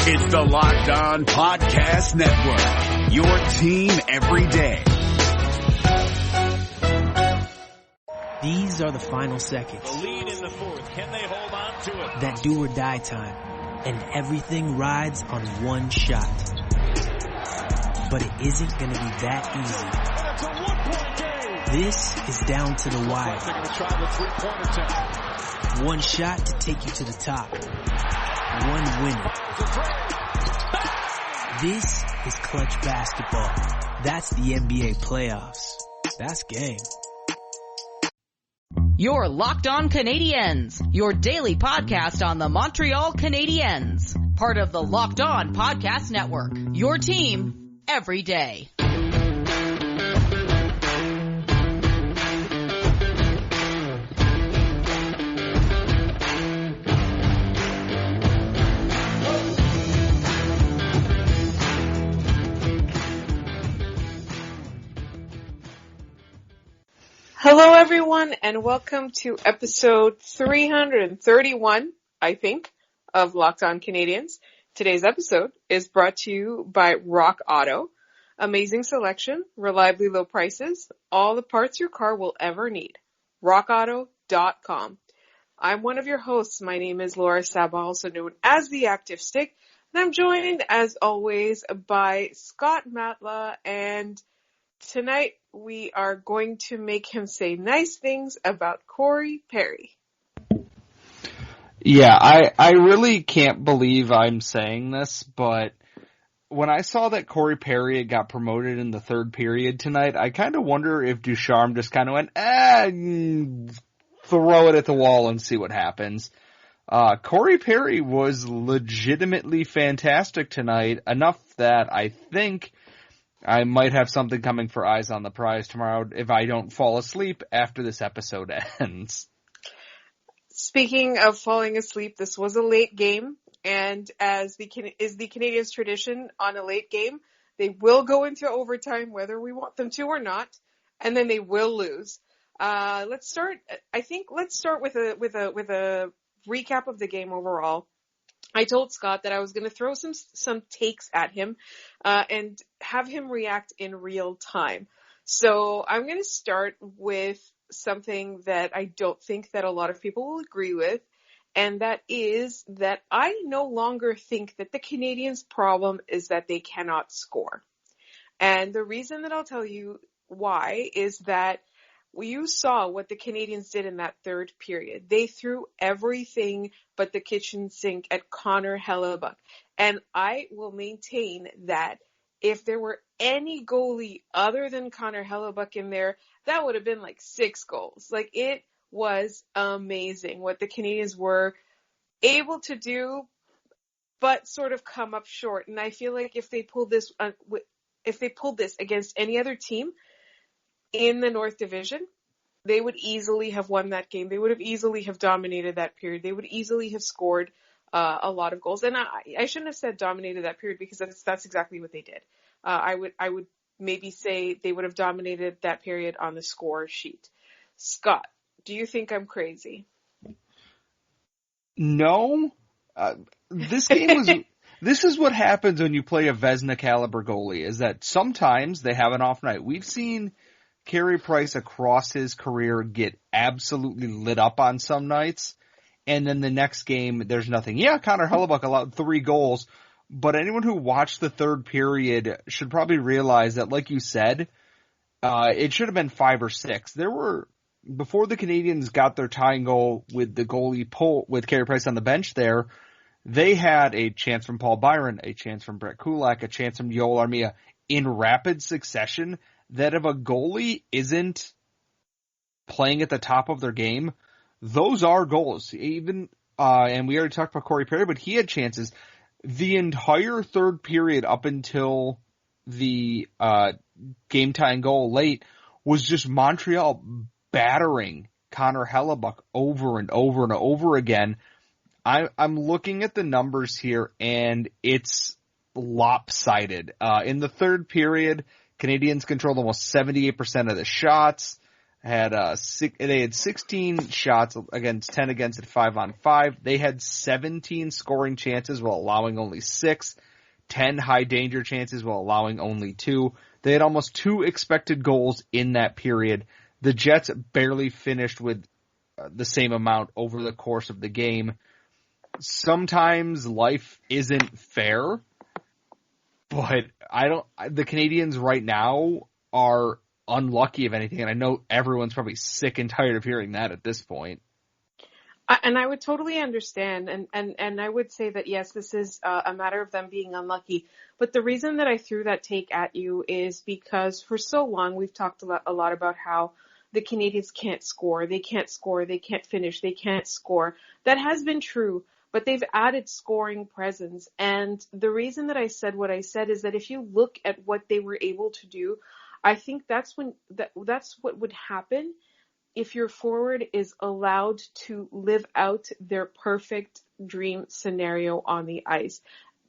It's the Locked On Podcast Network, your team every day. These are the final seconds. The lead in the fourth. Can they hold on to it? That do or die time. And everything rides on one shot. But it isn't going to be that easy. And it's a one-point game. This is down to the wire. They're going to try the three-pointer test. One shot to take you to the top. One winner. This is clutch basketball. That's the NBA playoffs. That's game. You're Locked On Canadiens, your daily podcast on the Montreal Canadiens. Part of the Locked On Podcast Network, your team every day. Hello everyone and welcome to episode 331, I think, of Locked On Canadiens. Today's episode is brought to you by Rock Auto. Amazing selection, reliably low prices, all the parts your car will ever need. RockAuto.com. I'm one of your hosts. My name is Laura Saba, also known as the Active Stick, and I'm joined as always by Scott Matla, and tonight we are going to make him say nice things about Corey Perry. Yeah, I really can't believe I'm saying this, but when I saw that Corey Perry got promoted in the third period tonight, I kind of wonder if Ducharme just kind of went, throw it at the wall and see what happens. Corey Perry was legitimately fantastic tonight, enough that I think I might have something coming for Eyes on the Prize tomorrow if I don't fall asleep after this episode ends. Speaking of falling asleep, this was a late game, and as is the Canadiens' tradition on a late game, they will go into overtime whether we want them to or not, and then they will lose. Let's start with a recap of the game overall. I told Scott that I was going to throw some takes at him and have him react in real time. So I'm going to start with something that I don't think that a lot of people will agree with, and that is that I no longer think that the Canadiens' problem is that they cannot score. And the reason that I'll tell you why is that you saw what the Canadiens did in that third period. They threw everything but the kitchen sink at Connor Hellebuyck. And I will maintain that if there were any goalie other than Connor Hellebuyck in there, that would have been like 6 goals. Like, it was amazing what the Canadiens were able to do, but sort of come up short. And I feel like if they pulled this against any other team in the North Division, they would easily have won that game. They would have easily have dominated that period. They would easily have scored a lot of goals. And I shouldn't have said dominated that period because that's exactly what they did. I would maybe say they would have dominated that period on the score sheet. Scott, do you think I'm crazy? No. This game was... This is what happens when you play a Vezina caliber goalie, is that sometimes they have an off night. We've seen Carey Price across his career get absolutely lit up on some nights, and then the next game there's nothing. Yeah, Connor Hellebuyck allowed 3 goals, but anyone who watched the third period should probably realize that, like you said, it should have been 5 or 6. There were, before the Canadiens got their tying goal with the goalie with Carey Price on the bench there, they had a chance from Paul Byron, a chance from Brett Kulak, a chance from Yoel Armia in rapid succession, that if a goalie isn't playing at the top of their game, those are goals. Even, and we already talked about Corey Perry, but he had chances. The entire third period up until the game-tying goal late was just Montreal battering Connor Hellebuyck over and over and over again. I'm looking at the numbers here, and it's lopsided. In the third period, Canadiens controlled almost 78% of the shots. They had 16 shots against 10 against at 5-on-5. They had 17 scoring chances while allowing only 6, 10 high danger chances while allowing only 2. They had almost 2 expected goals in that period. The Jets barely finished with the same amount over the course of the game. Sometimes life isn't fair, but the Canadians right now are unlucky, if anything, and I know everyone's probably sick and tired of hearing that at this point. And I would totally understand, and I would say that, yes, this is a matter of them being unlucky. But the reason that I threw that take at you is because for so long we've talked a lot about how the Canadians can't score, they can't finish, they can't score. That has been true, but they've added scoring presence. And the reason that I said what I said is that if you look at what they were able to do, I think that's what would happen if your forward is allowed to live out their perfect dream scenario on the ice.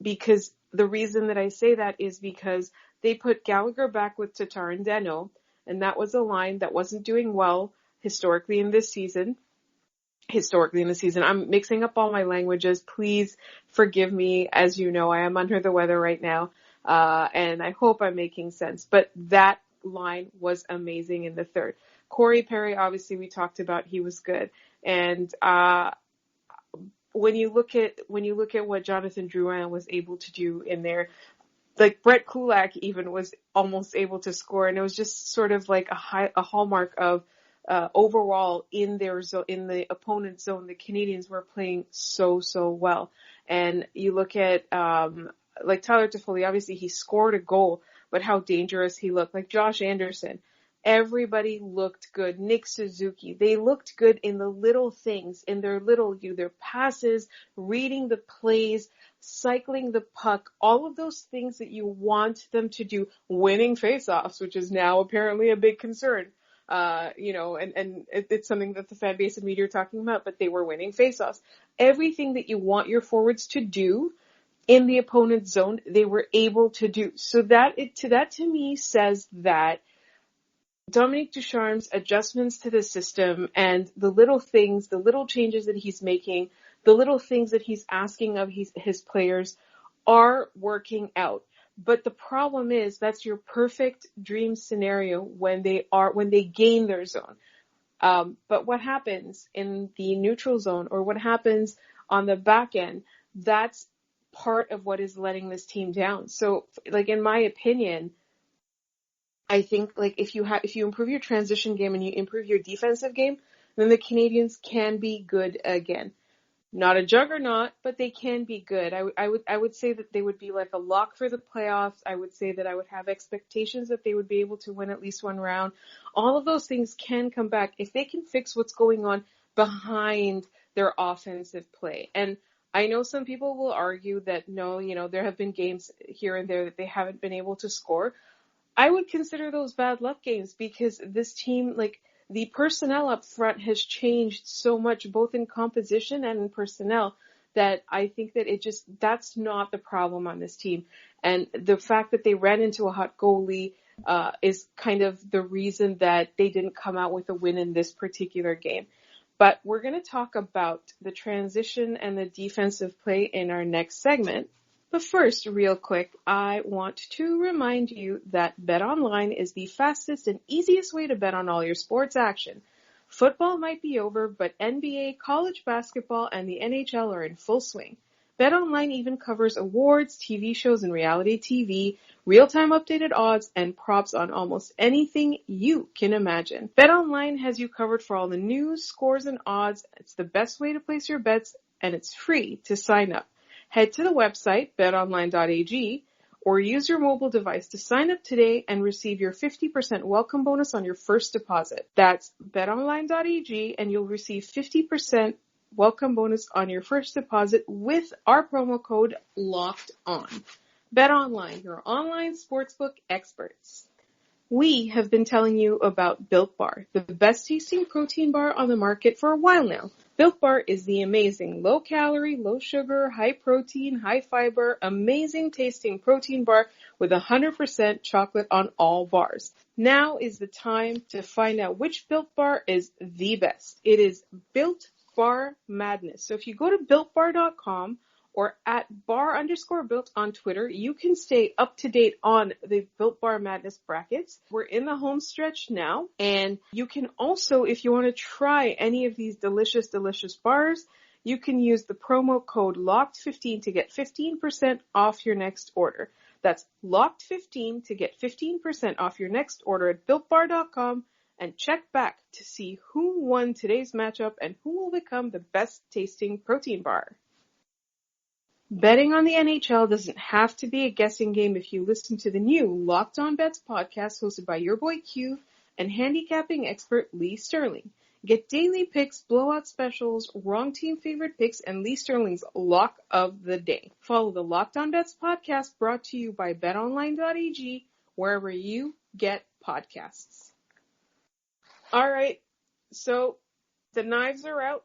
Because the reason that I say that is because they put Gallagher back with Tatar and Danault, and that was a line that wasn't doing well historically in this season. I'm mixing up all my languages. Please forgive me. As you know, I am under the weather right now, and I hope I'm making sense. But that line was amazing in the third. Corey Perry, obviously, we talked about, he was good. And when you look at what Jonathan Drouin was able to do in there, like Brett Kulak even was almost able to score, and it was just sort of like a hallmark of overall in the opponent's zone, the Canadians were playing so well. And you look at like Tyler Toffoli, obviously he scored a goal, but how dangerous he looked. Like Josh Anderson, everybody looked good. Nick Suzuki, they looked good in the little things, in their passes, reading the plays, cycling the puck, all of those things that you want them to do, winning faceoffs, which is now apparently a big concern. And it's something that the fan base and media are talking about, but they were winning faceoffs. Everything that you want your forwards to do in the opponent's zone, they were able to do. So that to me says that Dominique Ducharme's adjustments to the system and the little things, the little changes that he's making, the little things that he's asking of his players are working out. But the problem is that's your perfect dream scenario when they gain their zone. But what happens in the neutral zone or what happens on the back end, that's part of what is letting this team down. So, like, in my opinion, I think, like, if you improve your transition game and you improve your defensive game, then the Canadians can be good again. Not a juggernaut, but they can be good. I would say that they would be like a lock for the playoffs. I would say that I would have expectations that they would be able to win at least one round. All of those things can come back if they can fix what's going on behind their offensive play. And I know some people will argue that no, there have been games here and there that they haven't been able to score. I would consider those bad luck games because this team, like, the personnel up front has changed so much, both in composition and in personnel, that I think that that's not the problem on this team. And the fact that they ran into a hot goalie is kind of the reason that they didn't come out with a win in this particular game. But we're going to talk about the transition and the defensive play in our next segment. But first, real quick, I want to remind you that BetOnline is the fastest and easiest way to bet on all your sports action. Football might be over, but NBA, college basketball, and the NHL are in full swing. BetOnline even covers awards, TV shows, and reality TV, real-time updated odds, and props on almost anything you can imagine. BetOnline has you covered for all the news, scores, and odds. It's the best way to place your bets, and it's free to sign up. Head to the website, betonline.ag, or use your mobile device to sign up today and receive your 50% welcome bonus on your first deposit. That's betonline.ag, and you'll receive 50% welcome bonus on your first deposit with our promo code LOCKEDON. BetOnline, your online sportsbook experts. We have been telling you about Built Bar, the best tasting protein bar on the market for a while now. Built Bar is the amazing low calorie, low sugar, high protein, high fiber, amazing tasting protein bar with 100% chocolate on all bars. Now is the time to find out which Built Bar is the best. It is Built Bar Madness. So if you go to BuiltBar.com or at bar_built on Twitter, you can stay up to date on the Built Bar Madness brackets. We're in the home stretch now, and you can also, if you want to try any of these delicious, delicious bars, you can use the promo code LOCKED15 to get 15% off your next order. That's LOCKED15 to get 15% off your next order at BuiltBar.com, and check back to see who won today's matchup and who will become the best tasting protein bar. Betting on the NHL doesn't have to be a guessing game if you listen to the new Locked On Bets podcast hosted by your boy Q and handicapping expert Lee Sterling. Get daily picks, blowout specials, wrong team favorite picks, and Lee Sterling's lock of the day. Follow the Locked On Bets podcast brought to you by betonline.ag wherever you get podcasts. All right, so the knives are out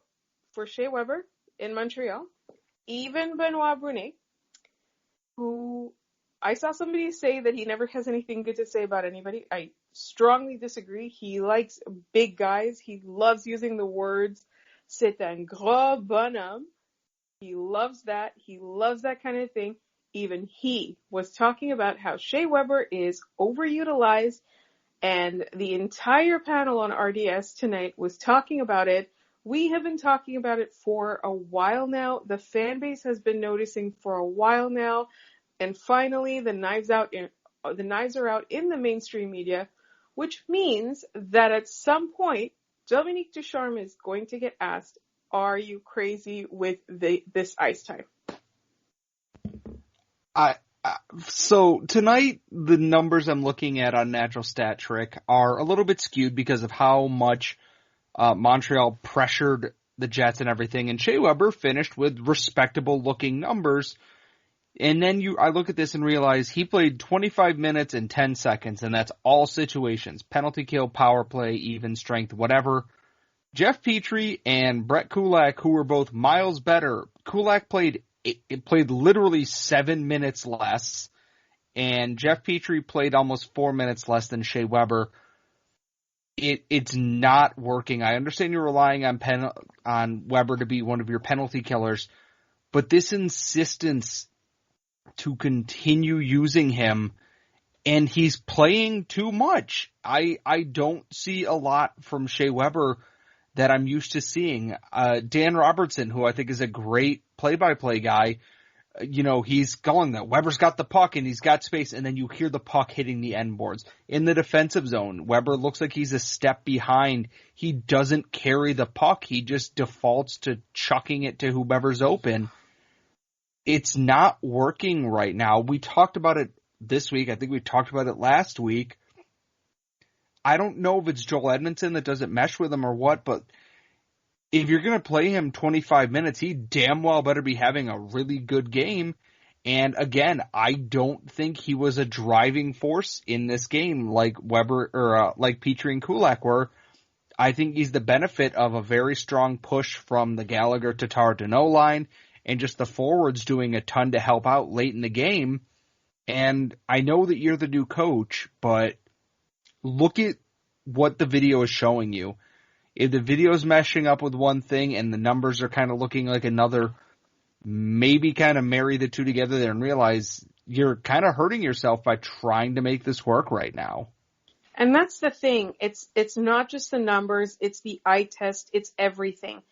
for Shea Weber in Montreal. Even Benoit Brunet, who I saw somebody say that he never has anything good to say about anybody. I strongly disagree. He likes big guys. He loves using the words "c'est un gros bonhomme." He loves that. He loves that kind of thing. Even he was talking about how Shea Weber is overutilized, and the entire panel on RDS tonight was talking about it. We have been talking about it for a while now. The fan base has been noticing for a while now. And finally, the knives are out in the mainstream media, which means that at some point, Dominique Ducharme is going to get asked, are you crazy with this ice time? So tonight, the numbers I'm looking at on Natural Stat Trick are a little bit skewed because of how much Montreal pressured the Jets and everything, and Shea Weber finished with respectable-looking numbers. And then I look at this and realize he played 25 minutes and 10 seconds, and that's all situations. Penalty kill, power play, even strength, whatever. Jeff Petrie and Brett Kulak, who were both miles better. Kulak played literally 7 minutes less, and Jeff Petrie played almost 4 minutes less than Shea Weber. It's not working. I understand you're relying on Weber to be one of your penalty killers, but this insistence to continue using him, and he's playing too much. I don't see a lot from Shea Weber that I'm used to seeing. Dan Robertson, who I think is a great play-by-play guy, he's going that Weber's got the puck and he's got space, and then you hear the puck hitting the end boards. In the defensive zone, Weber looks like he's a step behind. He doesn't carry the puck. He just defaults to chucking it to whoever's open. It's not working right now. We talked about it this week. I think we talked about it last week. I don't know if it's Joel Edmondson that doesn't mesh with him or what, but if you're going to play him 25 minutes, he damn well better be having a really good game. And again, I don't think he was a driving force in this game like Weber or like Petrie and Kulak were. I think he's the benefit of a very strong push from the Gallagher, Tatar, Deneau line and just the forwards doing a ton to help out late in the game. And I know that you're the new coach, but look at what the video is showing you. If the video's meshing up with one thing and the numbers are kind of looking like another, maybe kind of marry the two together there and realize you're kind of hurting yourself by trying to make this work right now. And that's the thing. It's not just the numbers, it's the eye test, it's everything.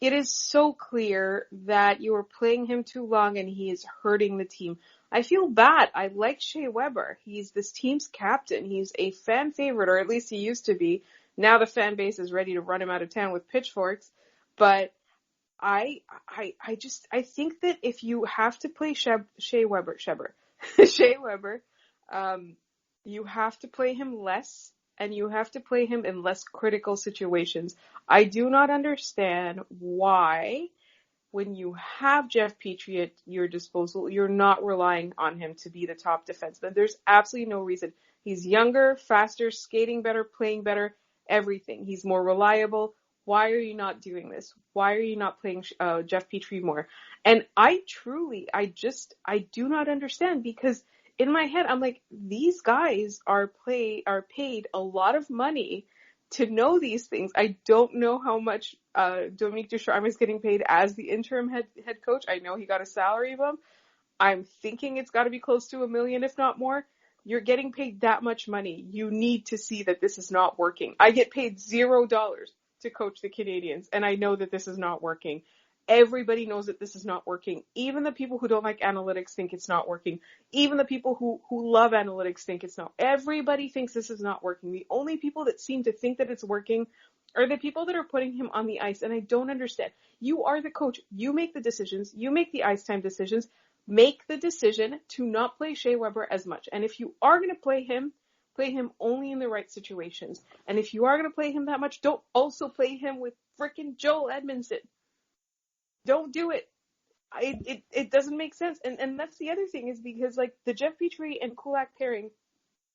It is so clear that you are playing him too long and he is hurting the team. I feel bad. I like Shea Weber. He's this team's captain. He's a fan favorite, or at least he used to be. Now the fan base is ready to run him out of town with pitchforks. But I think that if you have to play Shea Weber, you have to play him less, and you have to play him in less critical situations. I do not understand why, when you have Jeff Petrie at your disposal, you're not relying on him to be the top defenseman. There's absolutely no reason. He's younger, faster, skating better, playing better, everything. He's more reliable. Why are you not doing this? Why are you not playing Jeff Petrie more? And I do not understand, because in my head, I'm like, these guys are paid a lot of money to know these things. I don't know how much Dominique Ducharme is getting paid as the interim head coach. I know he got a salary bump. I'm thinking it's got to be close to $1 million, if not more. You're getting paid that much money. You need to see that this is not working. I get paid $0 to coach the Canadiens, and I know that this is not working. Everybody knows that this is not working. Even the people who don't like analytics think it's not working. Even the people who love analytics think it's not. Everybody thinks this is not working. The only people that seem to think that it's working are the people that are putting him on the ice, and I don't understand. You are the coach. You make the decisions. You make the ice time decisions. Make the decision to not play Shea Weber as much. And if you are going to play him only in the right situations. And if you are going to play him that much, don't also play him with frickin' Joel Edmondson. Don't do it. It doesn't make sense. And that's the other thing, is because like the Jeff Petrie and Kulak pairing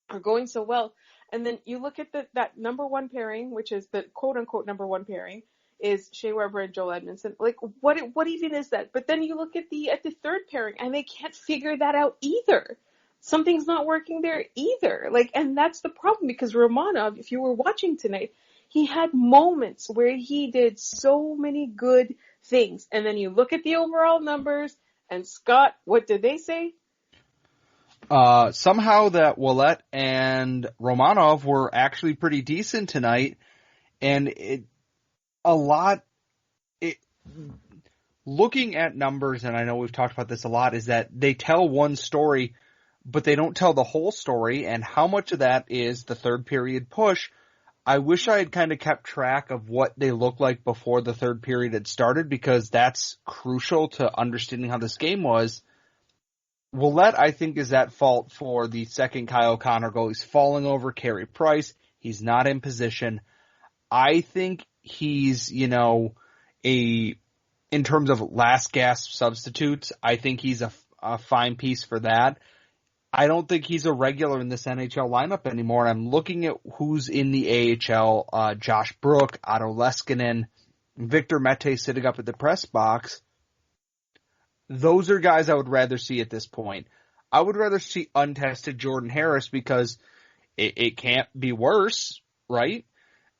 are going so well. And then you look at that number one pairing, which is the quote unquote number one pairing, is Shea Weber and Joel Edmondson. Like what even is that? But then you look at the third pairing and they can't figure that out either. Something's not working there either. Like, and that's the problem, because Romanov, if you were watching tonight, he had moments where he did so many good things. And then you look at the overall numbers, and Scott, what did they say? Somehow that Ouellet and Romanov were actually pretty decent tonight, and looking at numbers, and I know we've talked about this a lot, is that they tell one story, but they don't tell the whole story, and how much of that is the third period push. I wish I had kind of kept track of what they looked like before the third period had started, because that's crucial to understanding how this game was. Ouellet, I think, is at fault for the second Kyle Connor goal. He's falling over Carey Price. He's not in position. I think he's, in terms of last gasp substitutes, I think he's a fine piece for that. I don't think he's a regular in this NHL lineup anymore. I'm looking at who's in the AHL, Josh Brook, Otto Leskinen, Victor Mete sitting up at the press box. Those are guys I would rather see at this point. I would rather see untested Jordan Harris, because it can't be worse, right?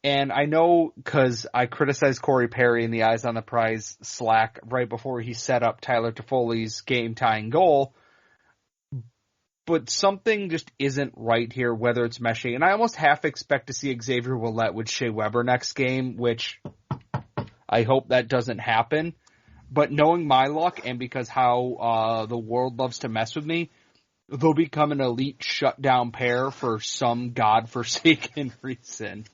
And I know, because I criticized Corey Perry in the Eyes on the Prize Slack right before he set up Tyler Toffoli's game-tying goal, but something just isn't right here, whether it's meshing. And I almost half expect to see Xavier Ouellet with Shea Weber next game, which I hope that doesn't happen. But knowing my luck, and because how the world loves to mess with me, they'll become an elite shutdown pair for some godforsaken reason.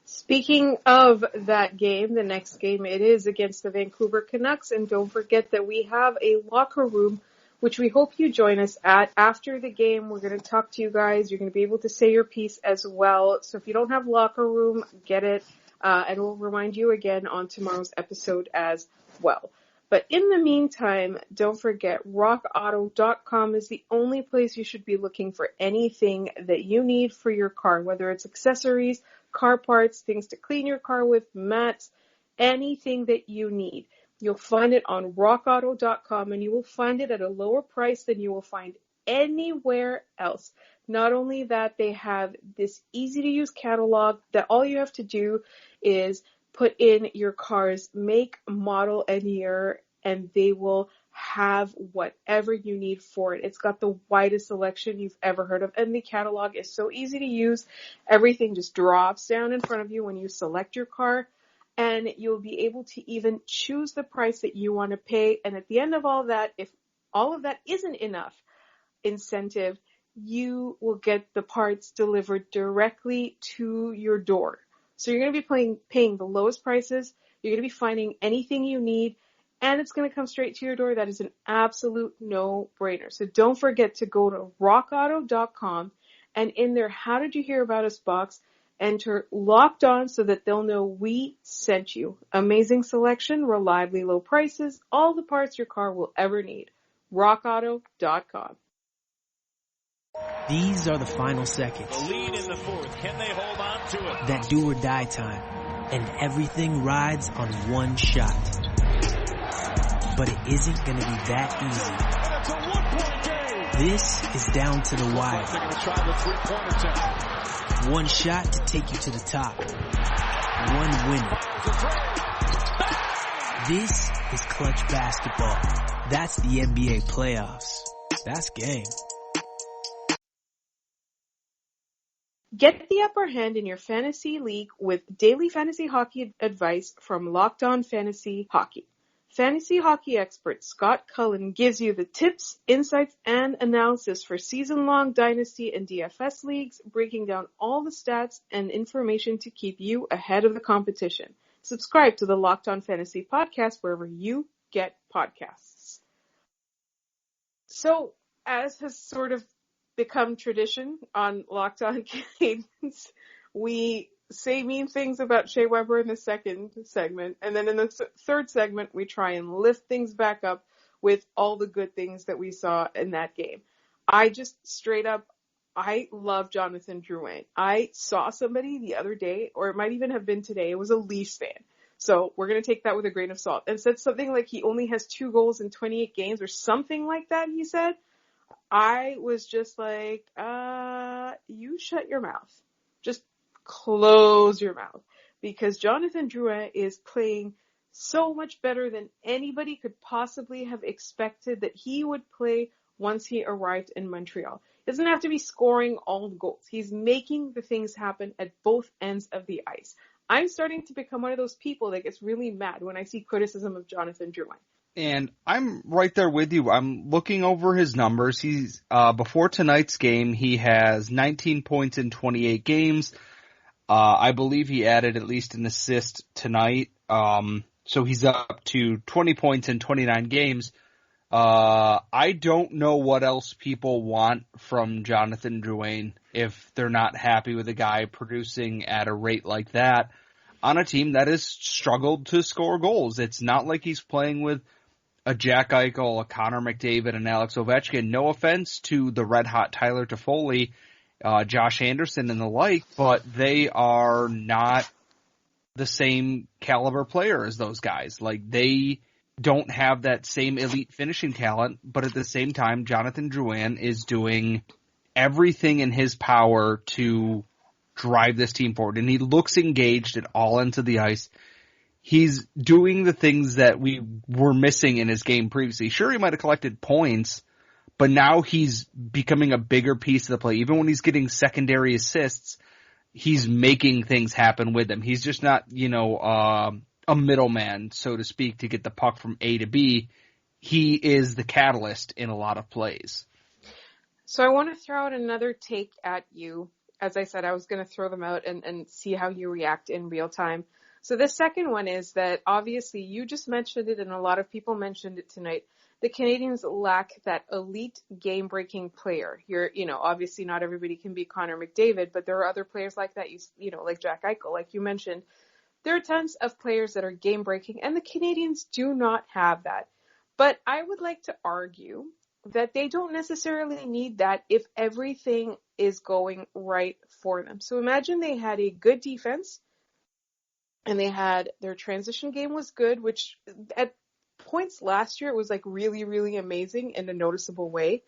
Speaking of that game, the next game, it is against the Vancouver Canucks. And don't forget that we have a locker room, which we hope you join us at. After the game, we're going to talk to you guys. You're going to be able to say your piece as well. So if you don't have locker room, get it. And we'll remind you again on tomorrow's episode as well. But in the meantime, don't forget, rockauto.com is the only place you should be looking for anything that you need for your car, whether it's accessories, car parts, things to clean your car with, mats, anything that you need. You'll find it on rockauto.com, and you will find it at a lower price than you will find anywhere else. Not only that, they have this easy-to-use catalog that all you have to do is put in your car's make, model, and year, and they will have whatever you need for it. It's got the widest selection you've ever heard of, and the catalog is so easy to use. Everything just drops down in front of you when you select your car, and you'll be able to even choose the price that you want to pay. And at the end of all that, if all of that isn't enough incentive, you will get the parts delivered directly to your door. So you're going to be paying the lowest prices. You're going to be finding anything you need, and it's going to come straight to your door. That is an absolute no-brainer. So don't forget to go to rockauto.com, and in their How Did You Hear About Us box, enter Locked On so that they'll know we sent you. Amazing selection, reliably low prices, all the parts your car will ever need. rockauto.com. These are the final seconds. The lead in the fourth. Can they hold on to it? That do or die time. And everything rides on one shot. But it isn't going to be that easy. And it's a one-point game. This is down to the wire. They're going to try the three-point attempt. One shot to take you to the top. One winner. This is clutch basketball. That's the NBA playoffs. That's game. Get the upper hand in your fantasy league with daily fantasy hockey advice from Locked On Fantasy Hockey. Fantasy hockey expert Scott Cullen gives you the tips, insights, and analysis for season-long dynasty and DFS leagues, breaking down all the stats and information to keep you ahead of the competition. Subscribe to the Locked On Fantasy podcast wherever you get podcasts. So, as has sort of become tradition on Locked On Canadiens, we say mean things about Shea Weber in the second segment, and then in the third segment, we try and lift things back up with all the good things that we saw in that game. I just straight up, I love Jonathan Drouin. I saw somebody the other day, or it might even have been today, it was a Leafs fan. So we're going to take that with a grain of salt. And said something like he only has 2 goals in 28 games or something like that, he said. I was just like, you shut your mouth. Just close your mouth. Because Jonathan Drouin is playing so much better than anybody could possibly have expected that he would play once he arrived in Montreal. He doesn't have to be scoring all the goals. He's making the things happen at both ends of the ice. I'm starting to become one of those people that gets really mad when I see criticism of Jonathan Drouin. And I'm right there with you. I'm looking over his numbers. He's before tonight's game, he has 19 points in 28 games. I believe he added at least an assist tonight. So he's up to 20 points in 29 games. I don't know what else people want from Jonathan Drouin if they're not happy with a guy producing at a rate like that on a team that has struggled to score goals. It's not like he's playing with a Jack Eichel, a Connor McDavid, and Alex Ovechkin. No offense to the red-hot Tyler Toffoli, Josh Anderson, and the like, but they are not the same caliber player as those guys. Like, they don't have that same elite finishing talent, but at the same time, Jonathan Drouin is doing everything in his power to drive this team forward, and he looks engaged at all ends of the ice. He's doing the things that we were missing in his game previously. Sure, he might have collected points, but now he's becoming a bigger piece of the play. Even when he's getting secondary assists, he's making things happen with them. He's just not, a middleman, so to speak, to get the puck from A to B. He is the catalyst in a lot of plays. So I want to throw out another take at you. As I said, I was going to throw them out and see how you react in real time. So the second one is that obviously you just mentioned it and a lot of people mentioned it tonight. The Canadiens lack that elite game-breaking player. Obviously not everybody can be Connor McDavid, but there are other players like that, like Jack Eichel, like you mentioned. There are tons of players that are game-breaking, and the Canadiens do not have that. But I would like to argue that they don't necessarily need that if everything is going right for them. So imagine they had a good defense, and they had their transition game was good, which at points last year it was like really, really amazing in a noticeable way.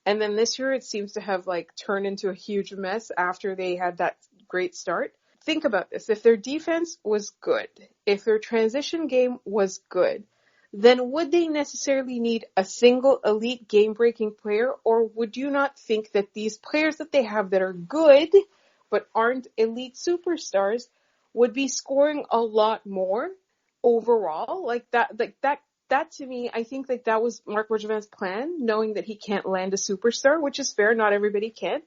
And then this year it seems to have like turned into a huge mess after they had that great start. Think about this. If their defense was good, if their transition game was good, then would they necessarily need a single elite game-breaking player, or would you not think that these players that they have that are good but aren't elite superstars would be scoring a lot more overall? That to me, I think that was Marc Bergevin's plan, knowing that he can't land a superstar, which is fair. Not everybody can.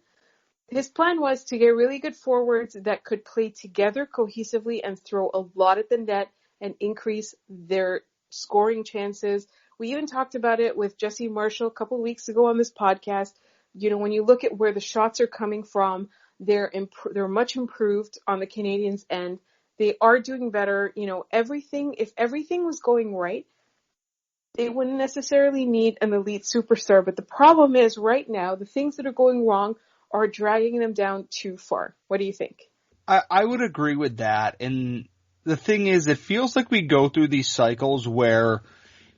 His plan was to get really good forwards that could play together cohesively and throw a lot at the net and increase their scoring chances. We even talked about it with Jesse Marshall a couple of weeks ago on this podcast. When you look at where the shots are coming from, they're much improved on the Canadiens' end. They are doing better. If everything was going right, They wouldn't necessarily need an elite superstar, but the problem is right now, the things that are going wrong are dragging them down too far. What do you think? I would agree with that. And the thing is, it feels like we go through these cycles where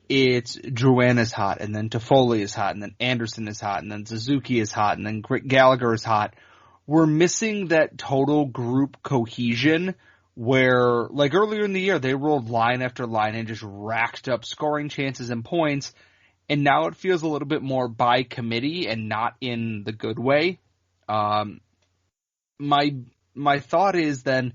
it's Drouin is hot, and then Toffoli is hot, and then Anderson is hot, and then Suzuki is hot, and then Gallagher is hot. We're missing that total group cohesion where, like earlier in the year, they rolled line after line and just racked up scoring chances and points, and now it feels a little bit more by committee and not in the good way. My thought is then,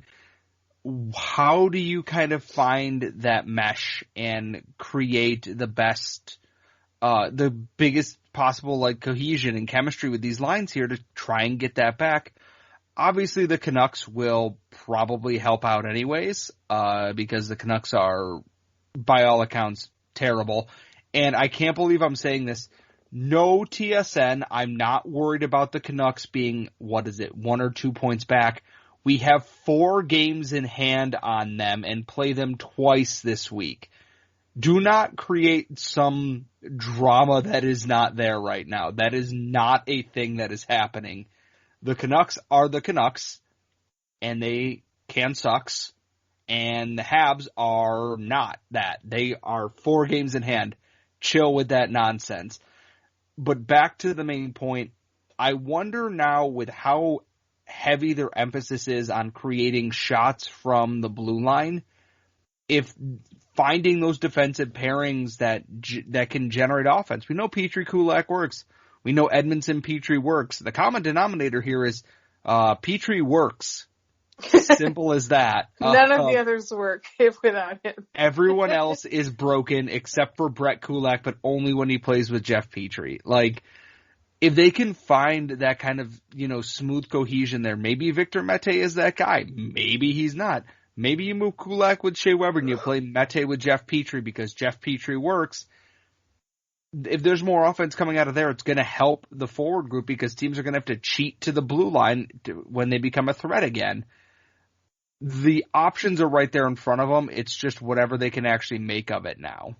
how do you kind of find that mesh and create the best, the biggest possible like cohesion and chemistry with these lines here to try and get that back? Obviously the Canucks will probably help out anyways, because the Canucks are, by all accounts, terrible. And I can't believe I'm saying this. No TSN. I'm not worried about the Canucks being, 1 or 2 points back. We have 4 games in hand on them and play them twice this week. Do not create some drama that is not there right now. That is not a thing that is happening. The Canucks are the Canucks, and they can sucks, and the Habs are not that. They are 4 games in hand. Chill with that nonsense. But back to the main point, I wonder now with how heavy their emphasis is on creating shots from the blue line, if finding those defensive pairings that can generate offense. We know Petrie-Kulak works. We know Edmondson-Petrie works. The common denominator here is Petrie works. Simple as that. None of the others work without him. Everyone else is broken except for Brett Kulak, but only when he plays with Jeff Petrie. Like, if they can find that kind of, smooth cohesion there, maybe Victor Mete is that guy. Maybe he's not. Maybe you move Kulak with Shea Weber and you play Mete with Jeff Petrie because Jeff Petrie works. If there's more offense coming out of there, it's going to help the forward group because teams are going to have to cheat to the blue line when they become a threat again. The options are right there in front of them. It's just whatever they can actually make of it now.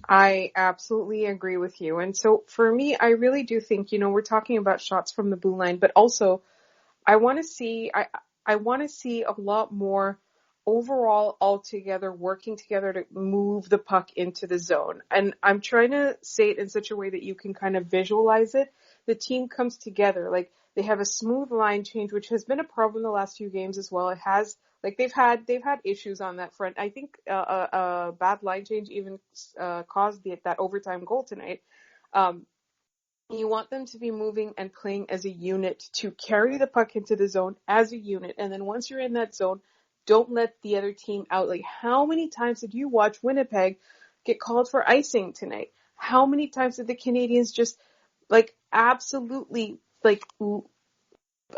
I absolutely agree with you. And so for me, I really do think, we're talking about shots from the blue line, but also I want to see a lot more overall altogether working together to move the puck into the zone. And I'm trying to say it in such a way that you can kind of visualize it. The team comes together, like they have a smooth line change, which has been a problem the last few games as well. It has, like they've had issues on that front. I think a bad line change even caused that overtime goal tonight. You want them to be moving and playing as a unit to carry the puck into the zone as a unit. And then once you're in that zone, don't let the other team out. Like, how many times did you watch Winnipeg get called for icing tonight? How many times did the Canadians just, absolutely,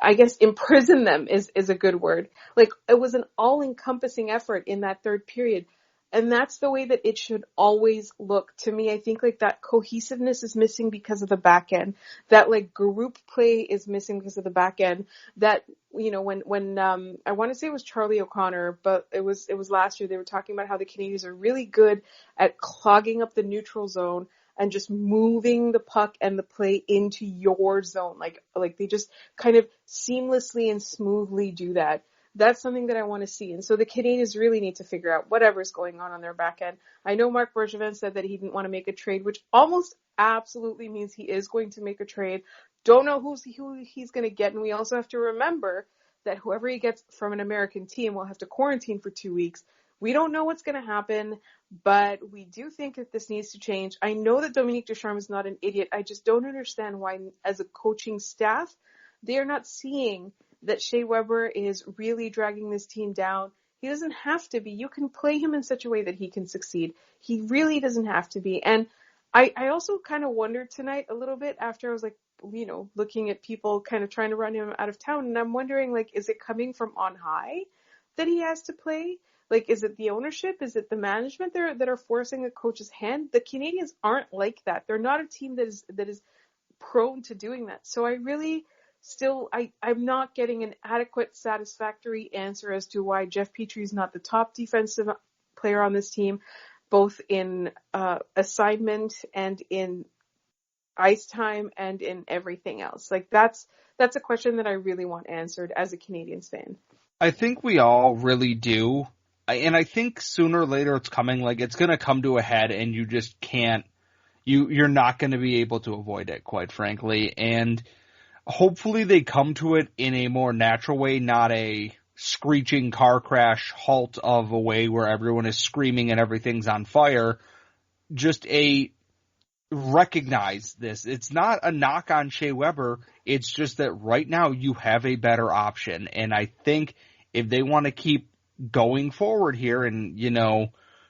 I guess imprison them is a good word. Like, it was an all-encompassing effort in that third period. And that's the way that it should always look. To me, I think that cohesiveness is missing because of the back end. That group play is missing because of the back end. That, when I want to say it was Charlie O'Connor, but it was last year, they were talking about how the Canadians are really good at clogging up the neutral zone and just moving the puck and the play into your zone. Like they just kind of seamlessly and smoothly do that. That's something that I want to see. And so the Canadians really need to figure out whatever's going on their back end. I know Marc Bergevin said that he didn't want to make a trade, which almost absolutely means he is going to make a trade. Don't know who he's going to get. And we also have to remember that whoever he gets from an American team will have to quarantine for 2 weeks. We don't know what's going to happen, but we do think that this needs to change. I know that Dominique Ducharme is not an idiot. I just don't understand why, as a coaching staff, they are not seeing that Shea Weber is really dragging this team down. He doesn't have to be. You can play him in such a way that he can succeed. He really doesn't have to be. And I also kind of wondered tonight a little bit after I was looking at people kind of trying to run him out of town. And I'm wondering, is it coming from on high that he has to play? Is it the ownership? Is it the management that are forcing a coach's hand? The Canadians aren't like that. They're not a team that is prone to doing that. So I really I'm not getting an adequate, satisfactory answer as to why Jeff Petrie is not the top defensive player on this team. both in assignment and in ice time and in everything else? Like that's a question that I really want answered as a Canadiens fan. I think we all really do. And I think sooner or later it's coming. Like, it's going to come to a head and you just can't, you're not going to be able to avoid it, quite frankly. And hopefully they come to it in a more natural way, not a screeching car crash halt of a way where everyone is screaming and everything's on fire. Just recognize this. It's not a knock on Shea Weber. It's just that right now you have a better option. And I think if they want to keep going forward here and,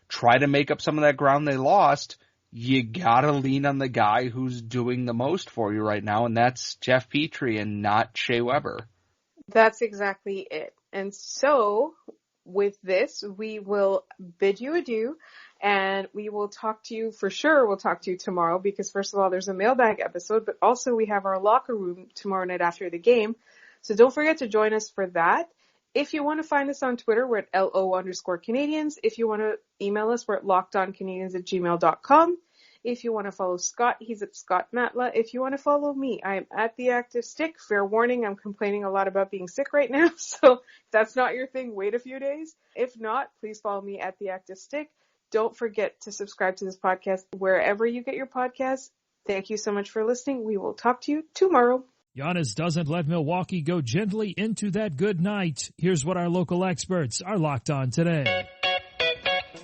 try to make up some of that ground they lost, you gotta lean on the guy who's doing the most for you right now, and that's Jeff Petrie and not Shea Weber. That's exactly it. And so, with this, we will bid you adieu, and we will talk to you, for sure we'll talk to you tomorrow, because first of all, there's a mailbag episode, but also we have our locker room tomorrow night after the game. So don't forget to join us for that. If you want to find us on Twitter, we're at LO_Canadians. If you want to email us, we're at lockedoncanadians@gmail.com. If you want to follow Scott, he's at Scott Matla. If you want to follow me, I'm at The Active Stick. Fair warning, I'm complaining a lot about being sick right now, so if that's not your thing, wait a few days. If not, please follow me at The Active Stick. Don't forget to subscribe to this podcast wherever you get your podcasts. Thank you so much for listening. We will talk to you tomorrow. Giannis doesn't let Milwaukee go gently into that good night. Here's what our local experts are locked on today.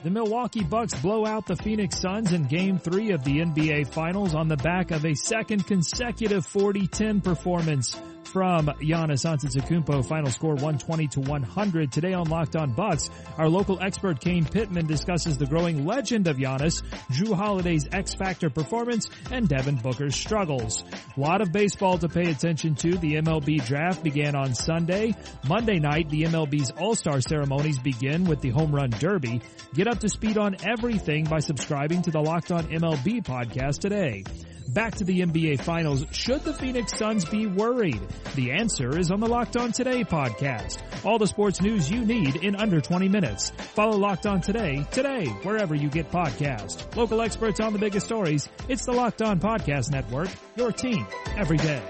The Milwaukee Bucks blow out the Phoenix Suns in Game 3 of the NBA Finals on the back of a second consecutive 40-10 performance from Giannis Antetokounmpo. Final score 120-100. Today on Locked On Bucks, our local expert Kane Pittman discusses the growing legend of Giannis, Jrue Holiday's X-Factor performance, and Devin Booker's struggles. A lot of baseball to pay attention to. The MLB draft began on Sunday. Monday night, the MLB's All-Star ceremonies begin with the Home Run Derby. Get up to speed on everything by subscribing to the Locked On MLB podcast today. Back to the NBA Finals. Should the Phoenix Suns be worried? The answer is on the Locked On Today podcast. All the sports news you need in under 20 minutes. Follow Locked On Today, wherever you get podcasts. Local experts on the biggest stories. It's the Locked On Podcast Network, your team every day.